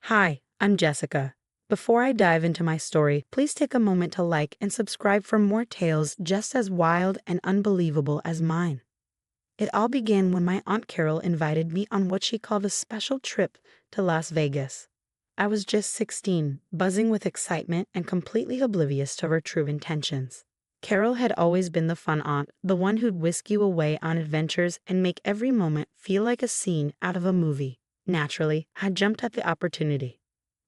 Hi, I'm Jessica. Before I dive into my story, please take a moment to like and subscribe for more tales just as wild and unbelievable as mine. It all began when my Aunt Carol invited me on what she called a special trip to Las Vegas. I was just 16, buzzing with excitement and completely oblivious to her true intentions. Carol had always been the fun aunt, the one who'd whisk you away on adventures and make every moment feel like a scene out of a movie. Naturally, I jumped at the opportunity.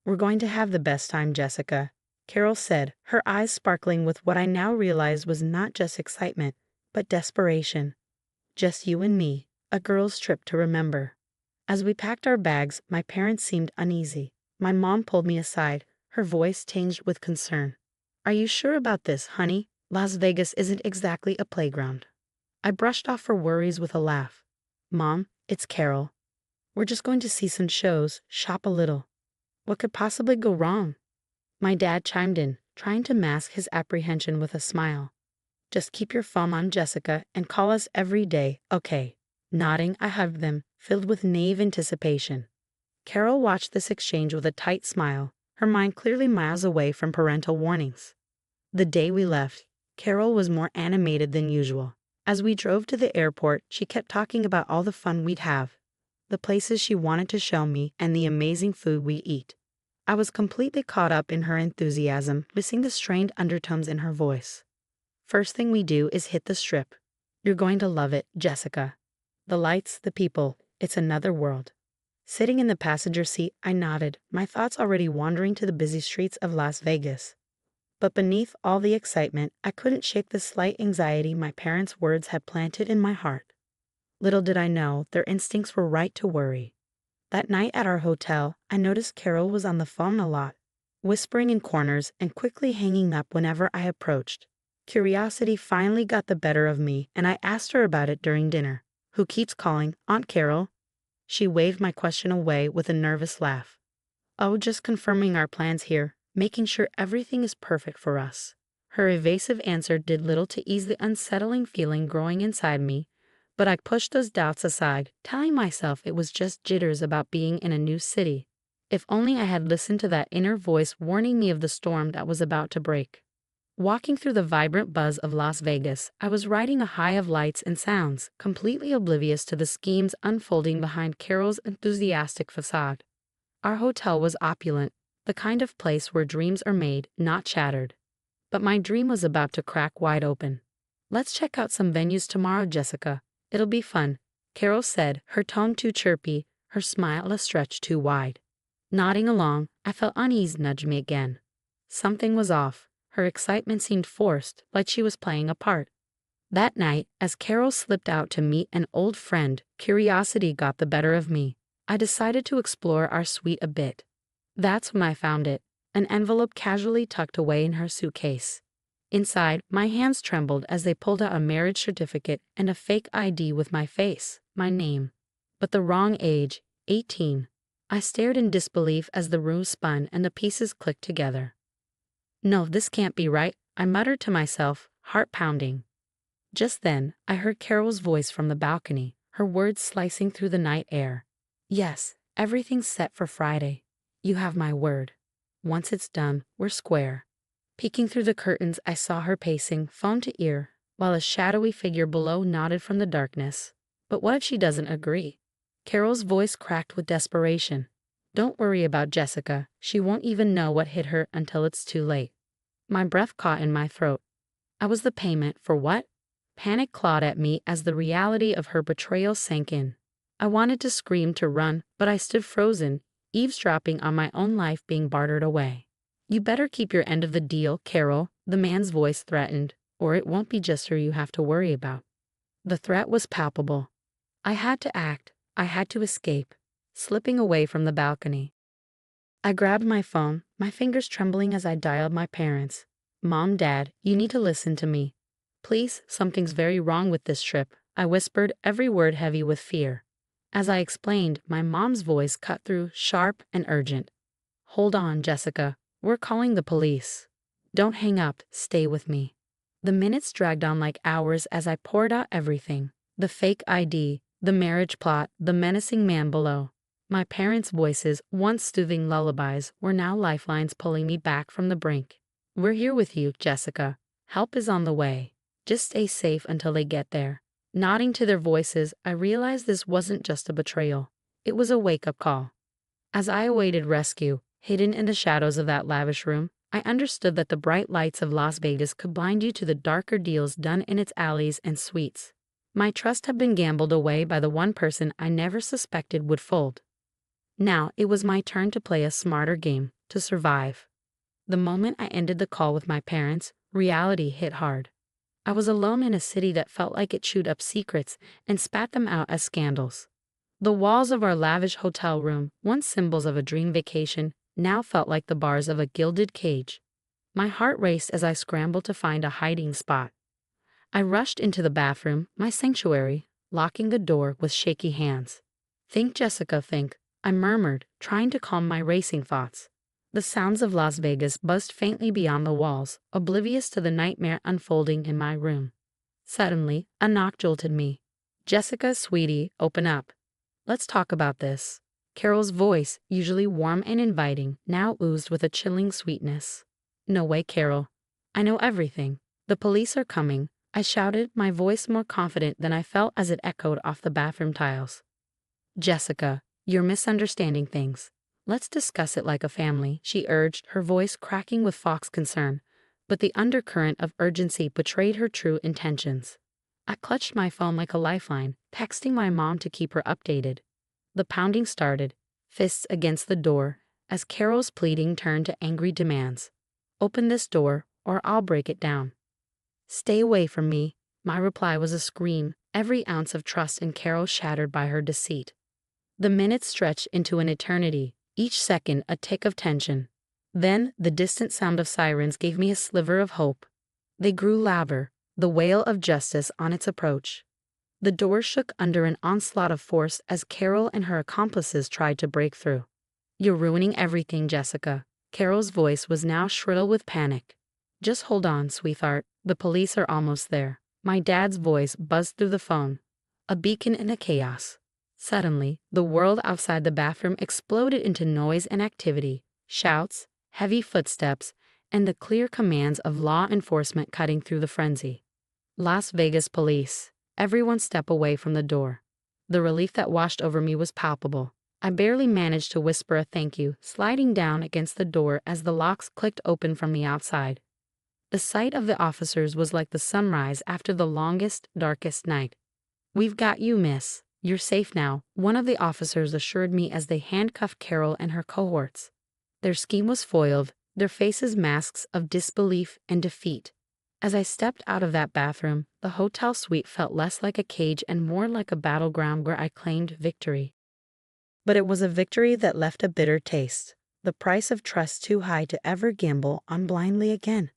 "We're going to have the best time, Jessica," Carol said, her eyes sparkling with what I now realized was not just excitement, but desperation. "Just you and me, a girl's trip to remember." As we packed our bags, my parents seemed uneasy. My mom pulled me aside, her voice tinged with concern. "Are you sure about this, honey? Las Vegas isn't exactly a playground." I brushed off her worries with a laugh. "Mom, it's Carol. We're just going to see some shows, shop a little. What could possibly go wrong?" My dad chimed in, trying to mask his apprehension with a smile. "Just keep your phone on, Jessica, and call us every day, okay?" Nodding, I hugged them, filled with naive anticipation. Carol watched this exchange with a tight smile, her mind clearly miles away from parental warnings. The day we left, Carol was more animated than usual. As we drove to the airport, she kept talking about all the fun we'd have, the places she wanted to show me, and the amazing food we eat. I was completely caught up in her enthusiasm, missing the strained undertones in her voice. "First thing we do is hit the Strip. You're going to love it, Jessica. The lights, the people, it's another world." Sitting in the passenger seat, I nodded, my thoughts already wandering to the busy streets of Las Vegas. But beneath all the excitement, I couldn't shake the slight anxiety my parents' words had planted in my heart. Little did I know, their instincts were right to worry. That night at our hotel, I noticed Carol was on the phone a lot, whispering in corners and quickly hanging up whenever I approached. Curiosity finally got the better of me, and I asked her about it during dinner. "Who keeps calling, Aunt Carol?" She waved my question away with a nervous laugh. "Oh, just confirming our plans here, making sure everything is perfect for us." Her evasive answer did little to ease the unsettling feeling growing inside me, but I pushed those doubts aside, telling myself it was just jitters about being in a new city. If only I had listened to that inner voice warning me of the storm that was about to break. Walking through the vibrant buzz of Las Vegas, I was riding a high of lights and sounds, completely oblivious to the schemes unfolding behind Carol's enthusiastic facade. Our hotel was opulent, the kind of place where dreams are made, not shattered. But my dream was about to crack wide open. "Let's check out some venues tomorrow, Jessica. It'll be fun," Carol said, her tone too chirpy, her smile a stretch too wide. Nodding along, I felt unease nudge me again. Something was off. Her excitement seemed forced, like she was playing a part. That night, as Carol slipped out to meet an old friend, curiosity got the better of me. I decided to explore our suite a bit. That's when I found it, an envelope casually tucked away in her suitcase. Inside, my hands trembled as they pulled out a marriage certificate and a fake ID with my face, my name. But the wrong age, 18. I stared in disbelief as the room spun and the pieces clicked together. "No, this can't be right," I muttered to myself, heart pounding. Just then, I heard Carol's voice from the balcony, her words slicing through the night air. "Yes, everything's set for Friday. You have my word. Once it's done, we're square." Peeking through the curtains, I saw her pacing, phone to ear, while a shadowy figure below nodded from the darkness. But what if she doesn't agree? Carol's voice cracked with desperation. "Don't worry about Jessica. She won't even know what hit her until it's too late." My breath caught in my throat. I was the payment for what? Panic clawed at me as the reality of her betrayal sank in. I wanted to scream, to run, but I stood frozen, eavesdropping on my own life being bartered away. "You better keep your end of the deal, Carol," the man's voice threatened, "or it won't be just her you have to worry about." The threat was palpable. I had to act. I had to escape, slipping away from the balcony. I grabbed my phone, my fingers trembling as I dialed my parents. "Mom, Dad, you need to listen to me. Please, something's very wrong with this trip," I whispered, every word heavy with fear. As I explained, my mom's voice cut through, sharp and urgent. "Hold on, Jessica. We're calling the police. Don't hang up, stay with me." The minutes dragged on like hours as I poured out everything. The fake ID, the marriage plot, the menacing man below. My parents' voices, once soothing lullabies, were now lifelines pulling me back from the brink. "We're here with you, Jessica. Help is on the way. Just stay safe until they get there." Nodding to their voices, I realized this wasn't just a betrayal. It was a wake-up call. As I awaited rescue, hidden in the shadows of that lavish room, I understood that the bright lights of Las Vegas could blind you to the darker deals done in its alleys and suites. My trust had been gambled away by the one person I never suspected would fold. Now it was my turn to play a smarter game, to survive. The moment I ended the call with my parents, reality hit hard. I was alone in a city that felt like it chewed up secrets and spat them out as scandals. The walls of our lavish hotel room, once symbols of a dream vacation, now felt like the bars of a gilded cage. My heart raced as I scrambled to find a hiding spot. I rushed into the bathroom, my sanctuary, locking the door with shaky hands. "Think, Jessica, think," I murmured, trying to calm my racing thoughts. The sounds of Las Vegas buzzed faintly beyond the walls, oblivious to the nightmare unfolding in my room. Suddenly, a knock jolted me. "Jessica, sweetie, open up. Let's talk about this." Carol's voice, usually warm and inviting, now oozed with a chilling sweetness. "No way, Carol. I know everything. The police are coming," I shouted, my voice more confident than I felt as it echoed off the bathroom tiles. "Jessica, you're misunderstanding things. Let's discuss it like a family," she urged, her voice cracking with Fox concern, but the undercurrent of urgency betrayed her true intentions. I clutched my phone like a lifeline, texting my mom to keep her updated. The pounding started, fists against the door, as Carol's pleading turned to angry demands. "Open this door, or I'll break it down." "Stay away from me." My reply was a scream, every ounce of trust in Carol shattered by her deceit. The minutes stretched into an eternity, each second a tick of tension. Then, the distant sound of sirens gave me a sliver of hope. They grew louder, the wail of justice on its approach. The door shook under an onslaught of force as Carol and her accomplices tried to break through. "You're ruining everything, Jessica." Carol's voice was now shrill with panic. "Just hold on, sweetheart. The police are almost there." My dad's voice buzzed through the phone, a beacon in the chaos. Suddenly, the world outside the bathroom exploded into noise and activity, shouts, heavy footsteps, and the clear commands of law enforcement cutting through the frenzy. "Las Vegas police." Everyone step away from the door. The relief that washed over me was palpable. I barely managed to whisper a thank you, sliding down against the door as the locks clicked open from the outside. The sight of the officers was like the sunrise after the longest, darkest night. "We've got you, miss. You're safe now," one of the officers assured me as they handcuffed Carol and her cohorts. Their scheme was foiled, their faces masks of disbelief and defeat. As I stepped out of that bathroom, the hotel suite felt less like a cage and more like a battleground where I claimed victory. But it was a victory that left a bitter taste, the price of trust too high to ever gamble on blindly again.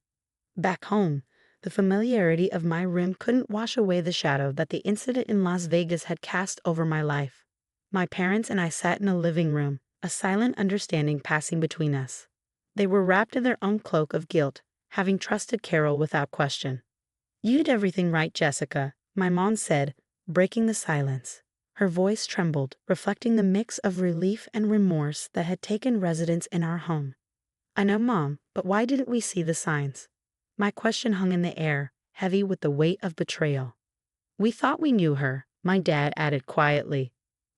Back home, the familiarity of my room couldn't wash away the shadow that the incident in Las Vegas had cast over my life. My parents and I sat in a living room, a silent understanding passing between us. They were wrapped in their own cloak of guilt, having trusted Carol without question. "You did everything right, Jessica," my mom said, breaking the silence. Her voice trembled, reflecting the mix of relief and remorse that had taken residence in our home. "I know, Mom, but why didn't we see the signs?" My question hung in the air, heavy with the weight of betrayal. "We thought we knew her," my dad added quietly.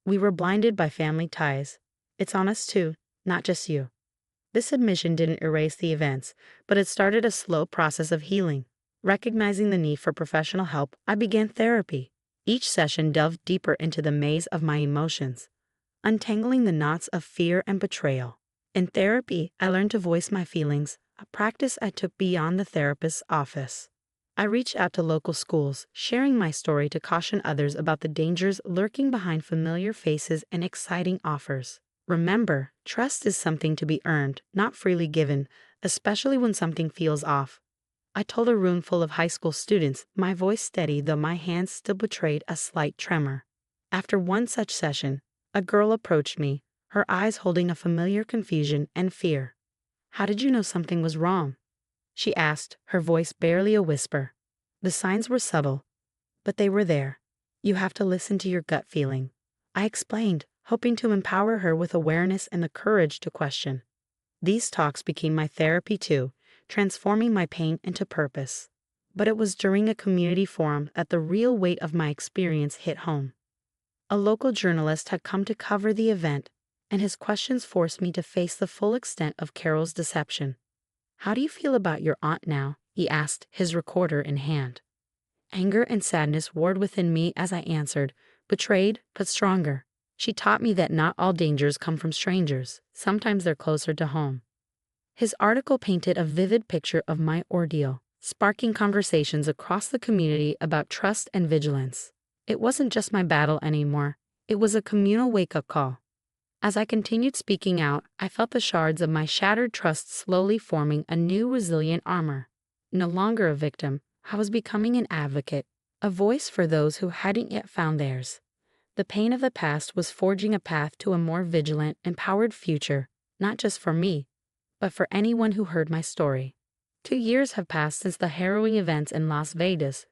"We were blinded by family ties. It's on us too, not just you." This admission didn't erase the events, but it started a slow process of healing. Recognizing the need for professional help, I began therapy. Each session delved deeper into the maze of my emotions, untangling the knots of fear and betrayal. In therapy, I learned to voice my feelings, a practice I took beyond the therapist's office. I reached out to local schools, sharing my story to caution others about the dangers lurking behind familiar faces and exciting offers. Remember, trust is something to be earned, not freely given, especially when something feels off. I told a room full of high school students, my voice steady though my hands still betrayed a slight tremor. After one such session, a girl approached me, her eyes holding a familiar confusion and fear. "How did you know something was wrong?" she asked, her voice barely a whisper. The signs were subtle, but they were there. "You have to listen to your gut feeling." I explained, hoping to empower her with awareness and the courage to question. These talks became my therapy too, transforming my pain into purpose. But it was during a community forum that the real weight of my experience hit home. A local journalist had come to cover the event, and his questions forced me to face the full extent of Carol's deception. "How do you feel about your aunt now?" he asked, his recorder in hand. Anger and sadness warred within me as I answered, betrayed but stronger. "She taught me that not all dangers come from strangers. Sometimes they're closer to home." His article painted a vivid picture of my ordeal, sparking conversations across the community about trust and vigilance. It wasn't just my battle anymore. It was a communal wake-up call. As I continued speaking out, I felt the shards of my shattered trust slowly forming a new resilient armor. No longer a victim, I was becoming an advocate, a voice for those who hadn't yet found theirs. The pain of the past was forging a path to a more vigilant, empowered future, not just for me, but for anyone who heard my story. 2 years have passed since the harrowing events in Las Vegas,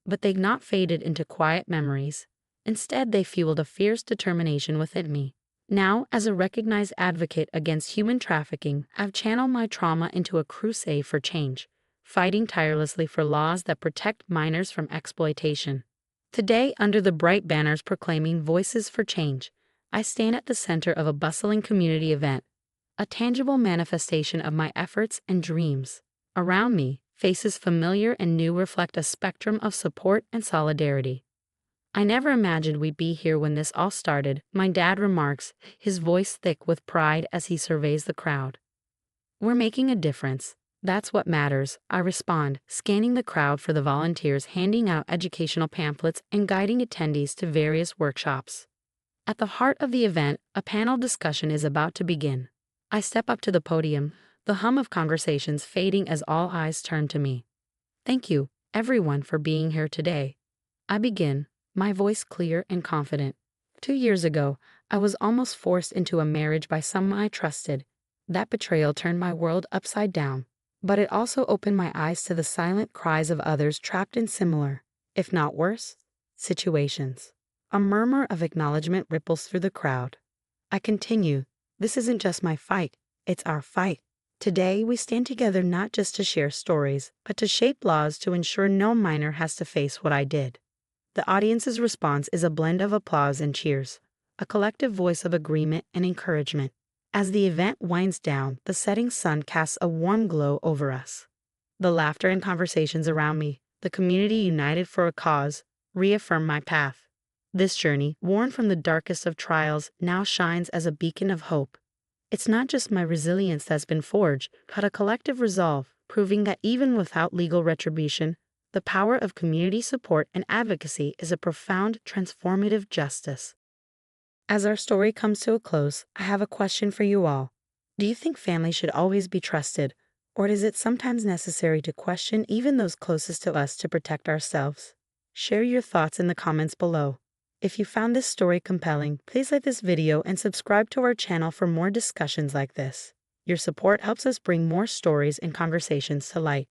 but they've not faded into quiet memories. Instead, they fueled a fierce determination within me. Now, as a recognized advocate against human trafficking, I've channeled my trauma into a crusade for change, fighting tirelessly for laws that protect minors from exploitation. Today, under the bright banners proclaiming Voices for Change, I stand at the center of a bustling community event, a tangible manifestation of my efforts and dreams. Around me, faces familiar and new reflect a spectrum of support and solidarity. "I never imagined we'd be here when this all started," my dad remarks, his voice thick with pride as he surveys the crowd. "We're making a difference. That's what matters," I respond, scanning the crowd for the volunteers handing out educational pamphlets and guiding attendees to various workshops. At the heart of the event, a panel discussion is about to begin. I step up to the podium, the hum of conversations fading as all eyes turn to me. "Thank you, everyone, for being here today." I begin, my voice clear and confident. 2 years ago, I was almost forced into a marriage by someone I trusted. That betrayal turned my world upside down, but it also opened my eyes to the silent cries of others trapped in similar, if not worse, situations. A murmur of acknowledgement ripples through the crowd. I continue, "This isn't just my fight, it's our fight. Today, we stand together not just to share stories, but to shape laws to ensure no minor has to face what I did." The audience's response is a blend of applause and cheers, a collective voice of agreement and encouragement. As the event winds down, the setting sun casts a warm glow over us. The laughter and conversations around me, the community united for a cause, reaffirm my path. This journey, worn from the darkest of trials, now shines as a beacon of hope. It's not just my resilience that's been forged, but a collective resolve, proving that even without legal retribution, the power of community support and advocacy is a profound, transformative justice. As our story comes to a close, I have a question for you all. Do you think family should always be trusted, or is it sometimes necessary to question even those closest to us to protect ourselves? Share your thoughts in the comments below. If you found this story compelling, please like this video and subscribe to our channel for more discussions like this. Your support helps us bring more stories and conversations to light.